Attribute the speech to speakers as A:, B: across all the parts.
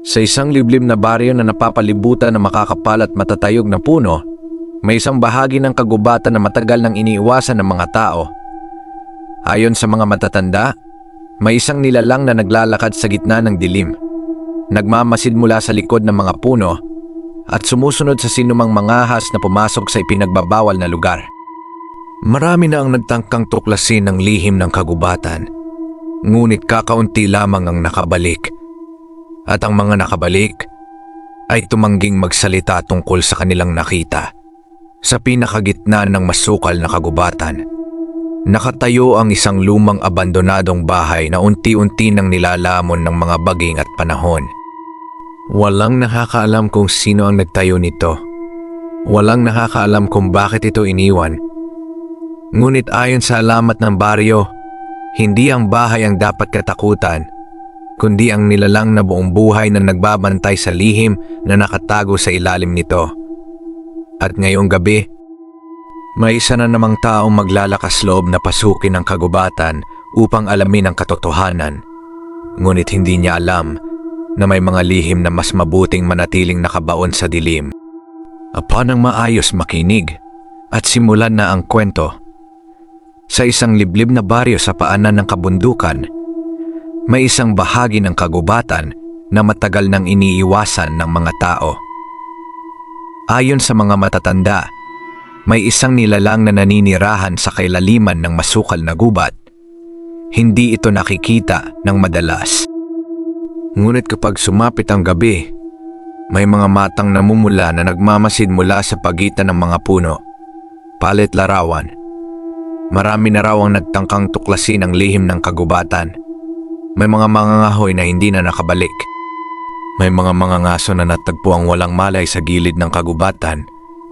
A: Sa isang liblib na baryo na napapalibutan ng makakapal at matatayog na puno, may isang bahagi ng kagubatan na matagal nang iniiwasan ng mga tao. Ayon sa mga matatanda, may isang nilalang na naglalakad sa gitna ng dilim. Nagmamasid mula sa likod ng mga puno at sumusunod sa sinumang mangahas na pumasok sa ipinagbabawal na lugar. Marami na ang nagtangkang tuklasin ng lihim ng kagubatan, ngunit kakaunti lamang ang nakabalik. At ang mga nakabalik ay tumangging magsalita tungkol sa kanilang nakita. Sa pinakagitna ng masukal na kagubatan, nakatayo ang isang lumang abandonadong bahay na unti-unti nang nilalamon ng mga baging at panahon. Walang nakakaalam kung sino ang nagtayo nito. Walang nakakaalam kung bakit ito iniwan. Ngunit ayon sa alamat ng baryo, hindi ang bahay ang dapat katakutan, kundi ang nilalang na buong buhay na nagbabantay sa lihim na nakatago sa ilalim nito. At ngayong gabi, may isa na namang taong maglalakas loob na pasukin ang kagubatan upang alamin ang katotohanan. Ngunit hindi niya alam na may mga lihim na mas mabuting manatiling nakabaon sa dilim. Upang nang maayos makinig at simulan na ang kwento. Sa isang liblib na baryo sa paanan ng kabundukan, may isang bahagi ng kagubatan na matagal nang iniiwasan ng mga tao. Ayon sa mga matatanda, may isang nilalang na naninirahan sa kailaliman ng masukal na gubat. Hindi ito nakikita ng madalas. Ngunit kapag sumapit ang gabi, may mga matang namumula na nagmamasid mula sa pagitan ng mga puno. Palit larawan. Marami na raw ang nagtangkang tuklasin ang lihim ng kagubatan. May mga mangangahoy na hindi na nakabalik. May mga mangangaso na natagpuang walang malay sa gilid ng kagubatan,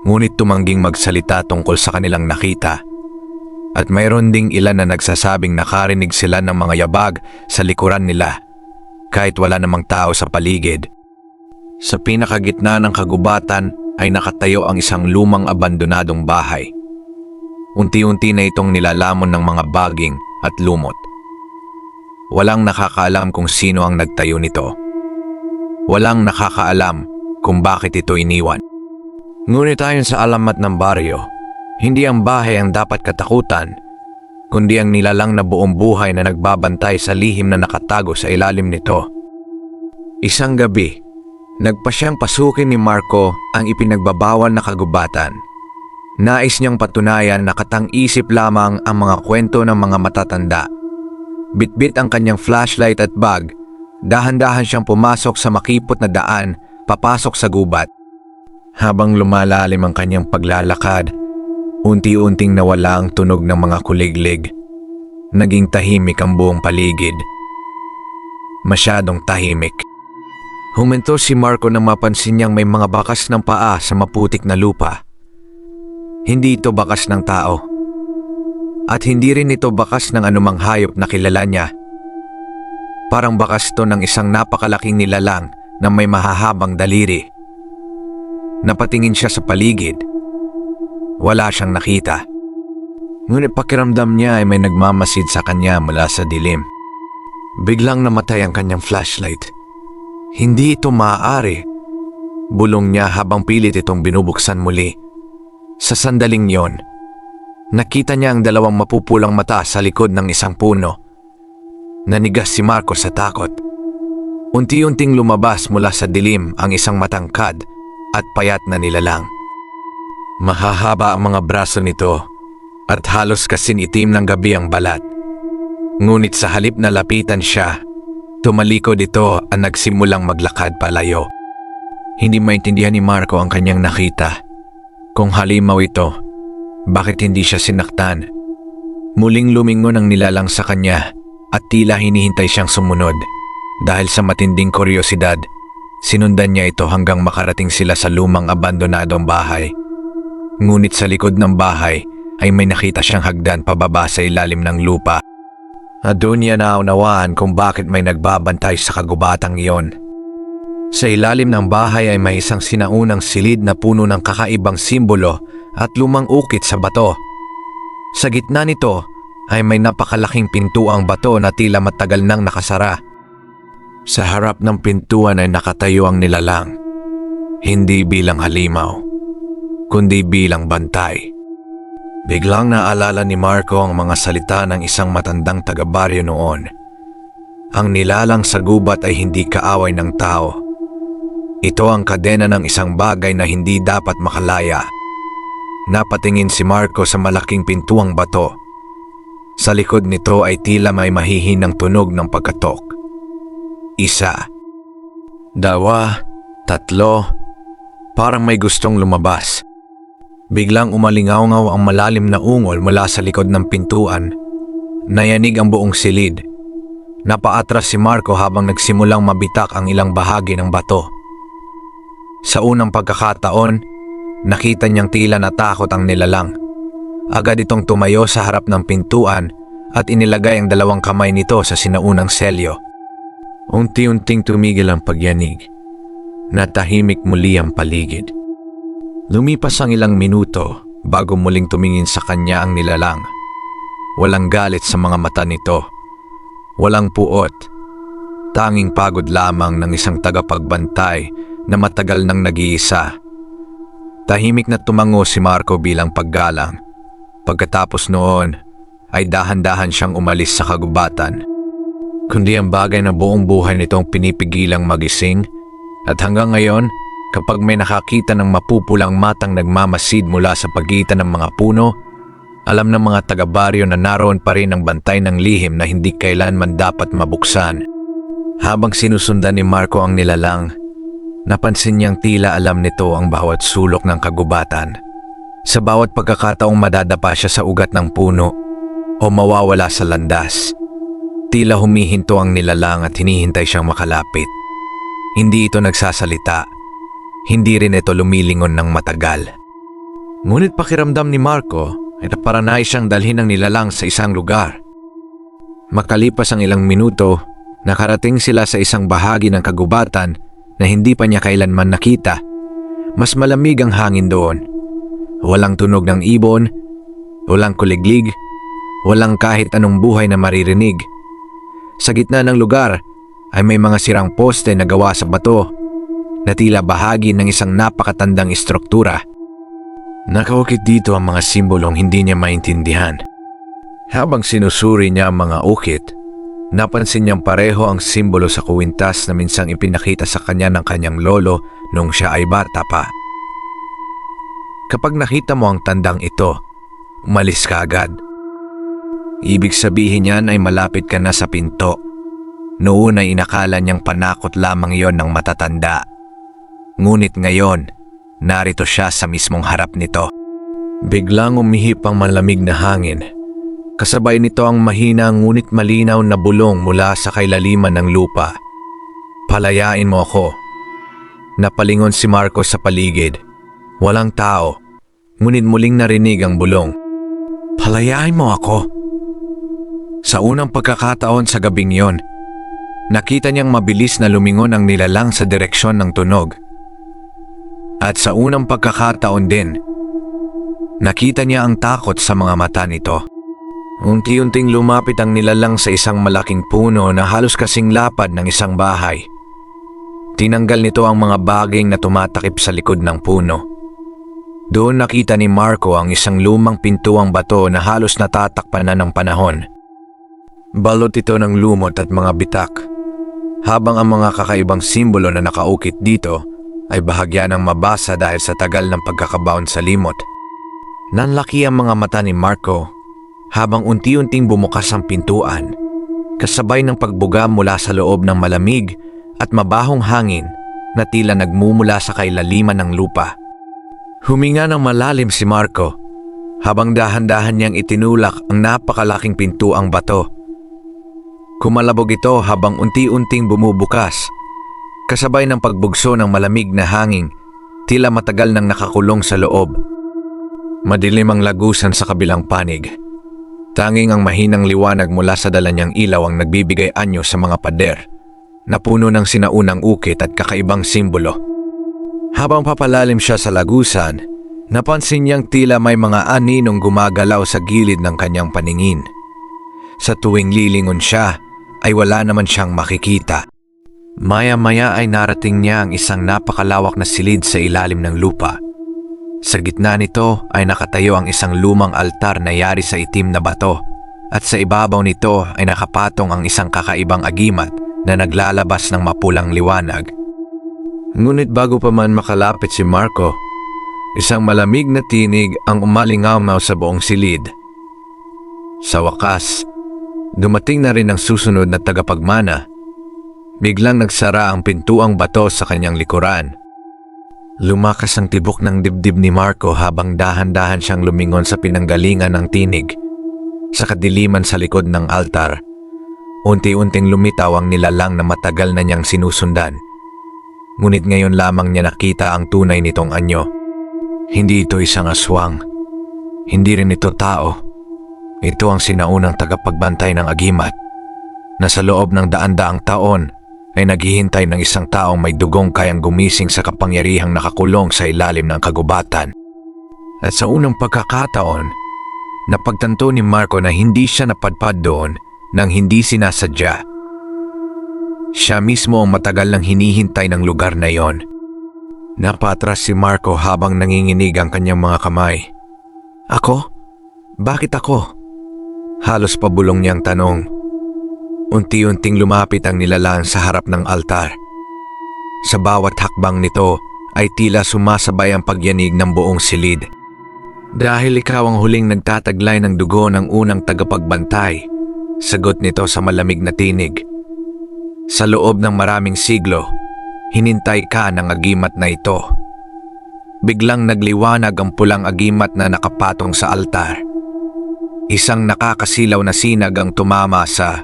A: ngunit tumangging magsalita tungkol sa kanilang nakita. At mayroon ding ilan na nagsasabing nakarinig sila ng mga yabag sa likuran nila, kahit wala namang tao sa paligid. Sa pinakagitna ng kagubatan ay nakatayo ang isang lumang abandonadong bahay. Unti-unti na itong nilalamon ng mga baging at lumot. Walang nakakaalam kung sino ang nagtayo nito. Walang nakakaalam kung bakit ito iniwan. Ngunit ayon sa alamat ng baryo, hindi ang bahay ang dapat katakutan, kundi ang nilalang na buong buhay na nagbabantay sa lihim na nakatago sa ilalim nito. Isang gabi, nagpasyang pasukin ni Marco ang ipinagbabawal na kagubatan. Nais niyang patunayan na katang-isip lamang ang mga kwento ng mga matatanda. Bitbit ang kanyang flashlight at bag, dahan-dahan siyang pumasok sa makipot na daan papasok sa gubat. Habang lumalalim ang kanyang paglalakad, unti-unting nawala ang tunog ng mga kuliglig. Naging tahimik ang buong paligid. Masyadong tahimik. Huminto si Marco nang mapansin niyang may mga bakas ng paa sa maputik na lupa. Hindi ito bakas ng tao. At hindi rin ito bakas ng anumang hayop na kilala niya. Parang bakas ito ng isang napakalaking nilalang na may mahahabang daliri. Napatingin siya sa paligid. Wala siyang nakita. Ngunit pakiramdam niya ay may nagmamasid sa kanya mula sa dilim. Biglang namatay ang kanyang flashlight. Hindi ito maaari. Bulong niya habang pilit itong binubuksan muli. Sa sandaling yon, nakita niya ang dalawang mapupulang mata sa likod ng isang puno. Nanigas si Marco sa takot. Unti-unting lumabas mula sa dilim ang isang matangkad at payat na nilalang. Mahahaba ang mga braso nito at halos kasing itim ng gabi ang balat. Ngunit sa halip na lapitan siya, tumalikod ito at nagsimulang maglakad palayo. Hindi maintindihan ni Marco ang kanyang nakita. Kung halimaw ito, bakit hindi siya sinaktan? Muling lumingon ang nilalang sa kanya at tila hinihintay siyang sumunod. Dahil sa matinding kuryosidad, sinundan niya ito hanggang makarating sila sa lumang abandonadong bahay. Ngunit sa likod ng bahay ay may nakita siyang hagdan pababa sa ilalim ng lupa. At doon niya naunawaan kung bakit may nagbabantay sa kagubatang iyon. Sa ilalim ng bahay ay may isang sinaunang silid na puno ng kakaibang simbolo at lumang ukit sa bato. Sa gitna nito ay may napakalaking pintuang bato na tila matagal nang nakasara. Sa harap ng pintuan ay nakatayo ang nilalang, hindi bilang halimaw, kundi bilang bantay. Biglang naalala ni Marco ang mga salita ng isang matandang taga-baryo noon. Ang nilalang sa gubat ay hindi kaaway ng tao. Ito ang kadena ng isang bagay na hindi dapat makalaya. Napatingin si Marco sa malaking pintuang bato. Sa likod nito ay tila may mahihinang tunog ng pagkatok. Isa, dalawa, tatlo, parang may gustong lumabas. Biglang umalingaw-ngaw ang malalim na ungol mula sa likod ng pintuan. Nayanig ang buong silid. Napaatras si Marco habang nagsimulang mabitak ang ilang bahagi ng bato. Sa unang pagkakataon, nakita niyang tila natakot ang nilalang. Agad itong tumayo sa harap ng pintuan at inilagay ang dalawang kamay nito sa sinaunang selyo. Unti-unting tumigil ang pagyanig. Natahimik muli ang paligid. Lumipas ang ilang minuto bago muling tumingin sa kanya ang nilalang. Walang galit sa mga mata nito. Walang puot. Tanging pagod lamang ng isang tagapagbantay na matagal nang nag-iisa. Tahimik na tumango si Marco bilang paggalang. Pagkatapos noon ay dahan-dahan siyang umalis sa kagubatan. Kundi ang bagay na buong buhay nitong pinipigilang magising at hanggang ngayon kapag may nakakita ng mapupulang matang nagmamasid mula sa pagitan ng mga puno, alam ng mga taga-baryo na naroon pa rin ang bantay ng lihim na hindi kailanman dapat mabuksan. Habang sinusundan ni Marco ang nilalang, napansin niyang tila alam nito ang bawat sulok ng kagubatan. Sa bawat pagkakataong madadapa siya sa ugat ng puno o mawawala sa landas, tila humihinto ang nilalang at hinihintay siyang makalapit. Hindi ito nagsasalita, hindi rin ito lumilingon ng matagal. Ngunit pakiramdam ni Marco ay naparanay siyang dalhin ng nilalang sa isang lugar. Makalipas ang ilang minuto, nakarating sila sa isang bahagi ng kagubatan na hindi pa niya kailanman nakita. Mas malamig ang hangin doon. Walang tunog ng ibon, walang kuliglig, walang kahit anong buhay na maririnig. Sa gitna ng lugar ay may mga sirang poste na gawa sa bato na tila bahagi ng isang napakatandang istruktura. Nakaukit dito ang mga simbolong hindi niya maintindihan. Habang sinusuri niya ang mga ukit, napansin niyang pareho ang simbolo sa kuwintas na minsang ipinakita sa kanya ng kanyang lolo nung siya ay bata pa. Kapag nakita mo ang tandang ito, umalis ka agad. Ibig sabihin niyan ay malapit ka na sa pinto. Noon ay inakala niyang panakot lamang yon ng matatanda. Ngunit ngayon, narito siya sa mismong harap nito. Biglang umihip ang malamig na hangin. Kasabay nito ang mahina ngunit malinaw na bulong mula sa kailaliman ng lupa. Palayain mo ako. Napalingon si Marco sa paligid. Walang tao, ngunit muling narinig ang bulong. Palayain mo ako. Sa unang pagkakataon sa gabing yon, nakita niyang mabilis na lumingon ang nilalang sa direksyon ng tunog. At sa unang pagkakataon din, nakita niya ang takot sa mga mata nito. Unti-unting lumapit ang nilalang sa isang malaking puno na halos kasing lapad ng isang bahay. Tinanggal nito ang mga baging na tumatakip sa likod ng puno. Doon nakita ni Marco ang isang lumang pintuang bato na halos natatakpan na ng panahon. Balot ito ng lumot at mga bitak, habang ang mga kakaibang simbolo na nakaukit dito ay bahagya ng mabasa dahil sa tagal ng pagkakabaon sa limot. Nanlaki ang mga mata ni Marco habang unti-unting bumukas ang pintuan, kasabay ng pagbuga mula sa loob ng malamig at mabahong hangin na tila nagmumula sa kailaliman ng lupa. Huminga ng malalim si Marco habang dahan-dahan niyang itinulak ang napakalaking pintuang bato. Kumalabog ito habang unti-unting bumubukas, kasabay ng pagbugso ng malamig na hangin, tila matagal nang nakakulong sa loob. Madilim ang lagusan sa kabilang panig. Tanging ang mahinang liwanag mula sa dala niyang ilaw ang nagbibigay anyo sa mga pader, na puno ng sinaunang ukit at kakaibang simbolo. Habang papalalim siya sa lagusan, napansin niyang tila may mga aninong gumagalaw sa gilid ng kanyang paningin. Sa tuwing lilingon siya, ay wala naman siyang makikita. Maya-maya ay narating niya ang isang napakalawak na silid sa ilalim ng lupa. Sa gitna nito ay nakatayo ang isang lumang altar na yari sa itim na bato at sa ibabaw nito ay nakapatong ang isang kakaibang agimat na naglalabas ng mapulang liwanag. Ngunit bago pa man makalapit si Marco, isang malamig na tinig ang umalingaw sa buong silid. Sa wakas, dumating na rin ang susunod na tagapagmana. Biglang nagsara ang pintuang bato sa kanyang likuran. Lumakas ang tibok ng dibdib ni Marco habang dahan-dahan siyang lumingon sa pinanggalingan ng tinig. Sa kadiliman sa likod ng altar, unti-unting lumitaw ang nilalang na matagal na niyang sinusundan. Ngunit ngayon lamang niya nakita ang tunay nitong anyo. Hindi ito isang aswang. Hindi rin ito tao. Ito ang sinaunang tagapagbantay ng agimat na sa loob ng daan-daang taon ay naghihintay ng isang taong may dugong kayang gumising sa kapangyarihang nakakulong sa ilalim ng kagubatan. At sa unang pagkakataon, napagtanto ni Marco na hindi siya napadpad doon nang hindi sinasadya. Siya mismo ang matagal nang hinihintay ng lugar na yon. Napatras si Marco habang nanginginig ang kanyang mga kamay. Ako? Bakit ako? Halos pabulong niyang tanong. Unti-unting lumapit ang nilalang sa harap ng altar. Sa bawat hakbang nito ay tila sumasabay ang pagyanig ng buong silid. Dahil ikaw ang huling nagtataglay ng dugo ng unang tagapagbantay, sagot nito sa malamig na tinig. Sa loob ng maraming siglo, hinintay ka ng agimat na ito. Biglang nagliwanag ang pulang agimat na nakapatong sa altar. Isang nakakasilaw na sinag ang tumama sa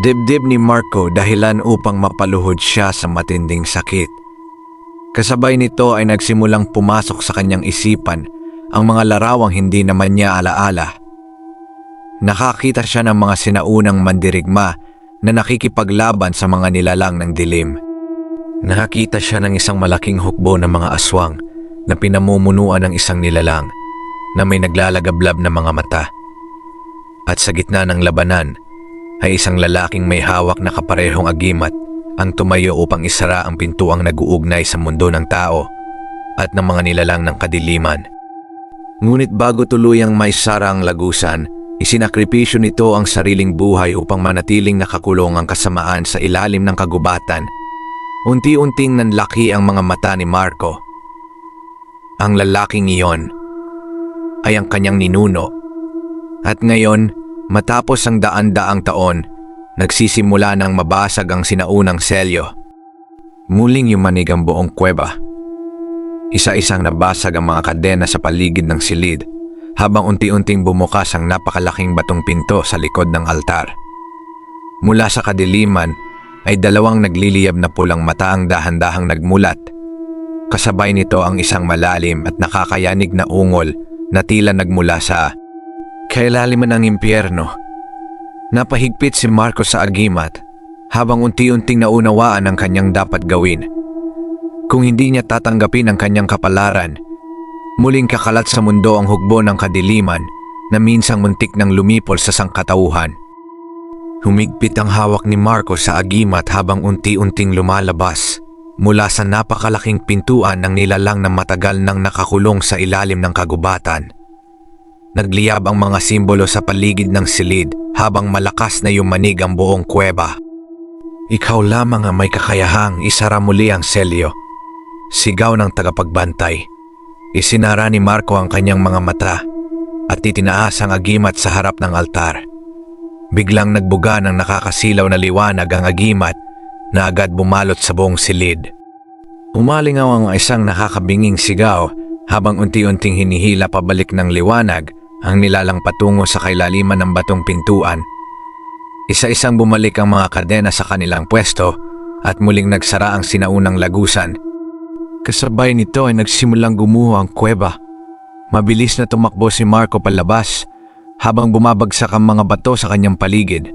A: dibdib ni Marco dahilan upang mapaluhod siya sa matinding sakit. Kasabay nito ay nagsimulang pumasok sa kanyang isipan ang mga larawang hindi naman niya alaala. Nakakita siya ng mga sinaunang mandirigma na nakikipaglaban sa mga nilalang ng dilim. Nakakita siya ng isang malaking hukbo ng mga aswang na pinamumunuan ng isang nilalang na may naglalagablab na mga mata. At sa gitna ng labanan ay isang lalaking may hawak na kaparehong agimat ang tumayo upang isara ang pintuang nag-uugnay sa mundo ng tao at ng mga nilalang ng kadiliman. Ngunit bago tuluyang maisara ang lagusan, isinakripisyo nito ang sariling buhay upang manatiling nakakulong ang kasamaan sa ilalim ng kagubatan. Unti-unting nanlaki ang mga mata ni Marco. Ang lalaking iyon ay ang kanyang ninuno. At ngayon, matapos ang daan-daang taon, nagsisimula nang mabasag ang sinaunang selyo. Muling yumanig ang buong kuweba. Isa-isang nabasag ang mga kadena sa paligid ng silid habang unti-unting bumukas ang napakalaking batong pinto sa likod ng altar. Mula sa kadiliman ay dalawang nagliliyab na pulang mata ang dahan-dahang nagmulat. Kasabay nito ang isang malalim at nakakayanig na ungol na tila nagmula sa kailaliman ng impyerno. Napahigpit si Marco sa agimat habang unti-unting naunawaan ang kanyang dapat gawin. Kung hindi niya tatanggapin ang kanyang kapalaran, muling kakalat sa mundo ang hukbo ng kadiliman na minsang muntik ng lumipol sa sangkatauhan. Humigpit ang hawak ni Marco sa agimat habang unti-unting lumalabas mula sa napakalaking pintuan ng nilalang na matagal nang nakakulong sa ilalim ng kagubatan. Nagliyab ang mga simbolo sa paligid ng silid habang malakas na yumanig ang buong kuweba. Ikaw lamang ang may kakayahang isara muli ang selyo. Sigaw ng tagapagbantay. Isinara ni Marco ang kanyang mga mata at itinaas ang agimat sa harap ng altar. Biglang nagbuga ng nakakasilaw na liwanag ang agimat na agad bumalot sa buong silid. Umalingaw ang isang nakakabinging sigaw habang unti-unting hinihila pabalik ng liwanag ang nilalang patungo sa kailaliman ng batong pintuan. Isa-isang bumalik ang mga kadena sa kanilang pwesto at muling nagsara ang sinaunang lagusan. Kasabay nito ay nagsimulang gumuho ang kuweba. Mabilis na tumakbo si Marco palabas habang bumabagsak ang mga bato sa kanyang paligid.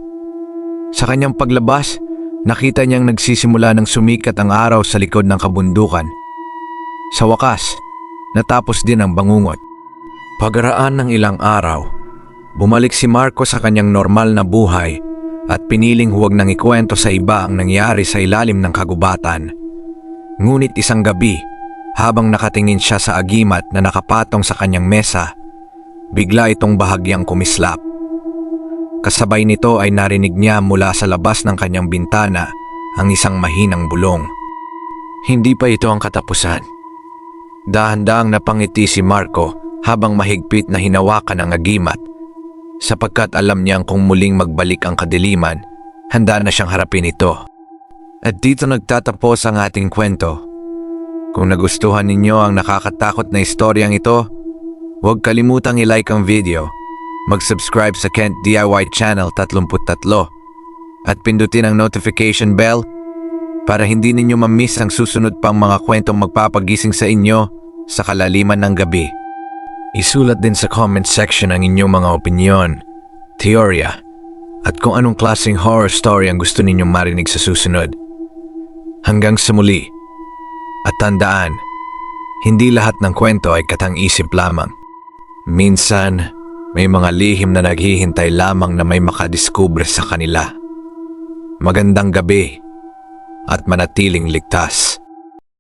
A: Sa kanyang paglabas, nakita niyang nagsisimula ng sumikat ang araw sa likod ng kabundukan. Sa wakas, natapos din ang bangungot. Pagkaraan ng ilang araw, bumalik si Marco sa kanyang normal na buhay at piniling huwag nang ikwento sa iba ang nangyari sa ilalim ng kagubatan. Ngunit isang gabi, habang nakatingin siya sa agimat na nakapatong sa kanyang mesa, bigla itong bahagyang kumislap. Kasabay nito ay narinig niya mula sa labas ng kanyang bintana ang isang mahinang bulong. Hindi pa ito ang katapusan. Dahan-dahang napangiti si Marco habang mahigpit na hinawakan ang agimat, sapagkat alam niyang kung muling magbalik ang kadiliman, handa na siyang harapin ito. At dito nagtatapos ang ating kwento. Kung nagustuhan ninyo ang nakakatakot na istoryang ito, huwag kalimutang i-like ang video, mag-subscribe sa Kent DIY Channel 33 at pindutin ang notification bell para hindi ninyo ma-miss ang susunod pang mga kwentong magpapagising sa inyo sa kalaliman ng gabi. Isulat din sa comment section ang inyong mga opinyon, teorya, at kung anong klaseng horror story ang gusto ninyong marinig sa susunod. Hanggang sa muli, at tandaan, hindi lahat ng kwento ay katang-isip lamang. Minsan, may mga lihim na naghihintay lamang na may makadiskubre sa kanila. Magandang gabi at manatiling ligtas.